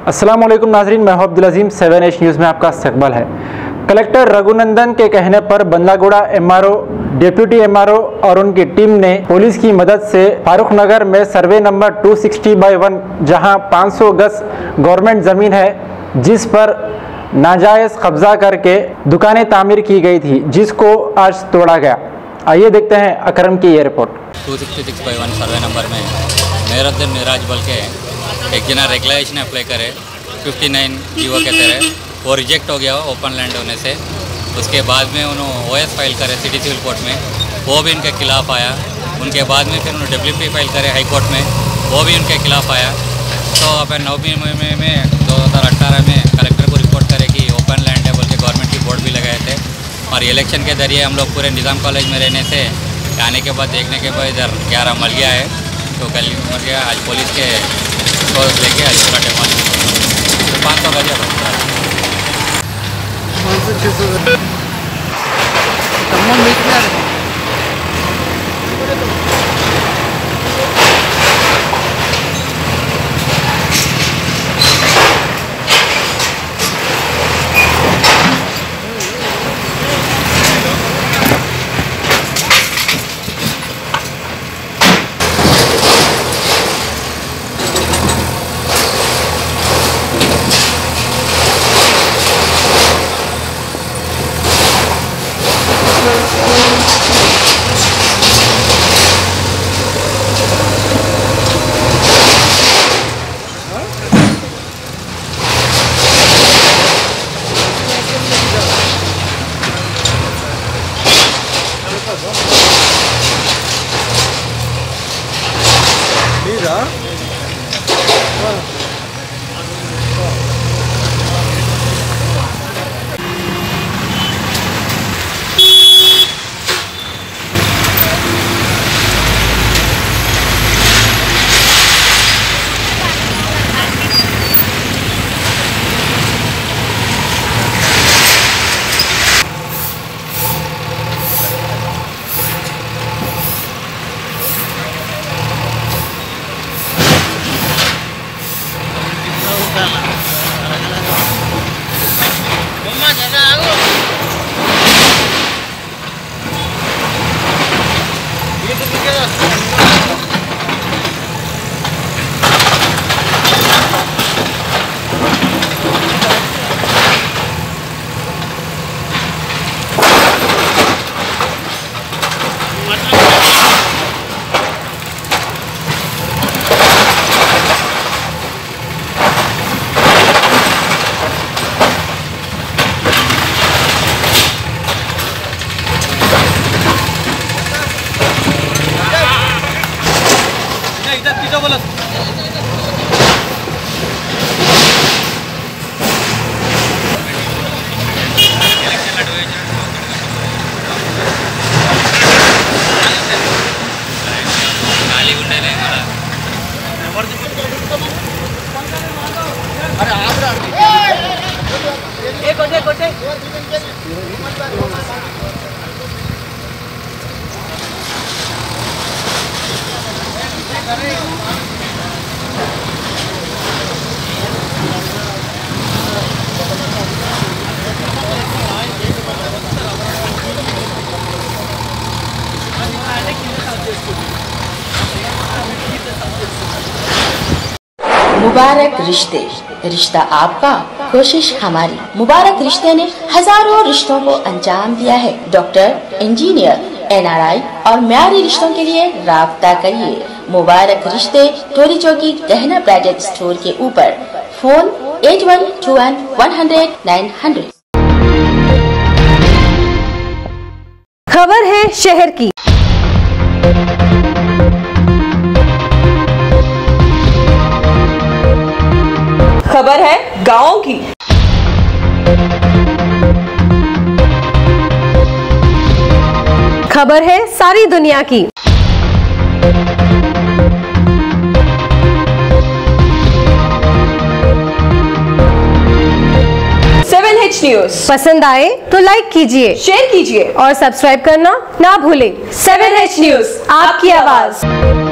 अस्सलाम वालेकुम नाजरीन, मैं अब्दुल अजीम 7H न्यूज़ में आपका इस्तकबाल है। कलेक्टर रघुनंदन के कहने पर बंदलागुड़ा MRO, डिप्टी MRO और उनकी टीम ने पुलिस की मदद से फारूक नगर में सर्वे नंबर 260/1 जहां 500 गज गवर्नमेंट ज़मीन है जिस पर नाजायज़ कब्जा करके दुकानें तामीर की गई थी, जिसको आज तोड़ा गया। आइए देखते हैं अकरम की ये रिपोर्ट। 266/1 सर्वे नंबर में मेहरुद्दीन मिराज बोल के एक जना रेगुलेशन अप्लाई करे 59 जीवो के तरह, वो रिजेक्ट हो गया ओपन लैंड होने से। उसके बाद में उन्होंने OS फाइल करे सिटी सिविल कोर्ट में, वो भी उनके खिलाफ आया। उनके बाद में फिर उन्होंने WP फाइल करे हाई कोर्ट में, वो भी उनके खिलाफ आया। तो अब 9वीं महीने में 2018 में कलेक्टर को रिपोर्ट करे कि ओपन लैंड है बोल के गवर्नमेंट की बोर्ड भी लगाए थे। और इलेक्शन के जरिए हम लोग पूरे निज़ाम कॉलेज में रहने से आने के बाद देखने के बाद इधर 11 मर गया है। तो कल मर गया, आज पुलिस के सोर्स लेके आज पूरा डेमोलिश 500 गज मुबारक रिश्ते, रिश्ता आपका, कोशिश हमारी। मुबारक रिश्ते ने हजारों रिश्तों को अंजाम दिया है। डॉक्टर, इंजीनियर, NRI और म्यारी रिश्तों के लिए राब्ता करिए। मुबारक रिश्ते, टोरी चौकी, दहना प्राइवेट स्टोर के ऊपर। फोन 8121 खबर है शहर की। खबर है गाँव की। खबर है सारी दुनिया की। न्यूज़ पसंद आए तो लाइक कीजिए, शेयर कीजिए और सब्सक्राइब करना ना भूलें। 7H न्यूज़, आपकी आवाज।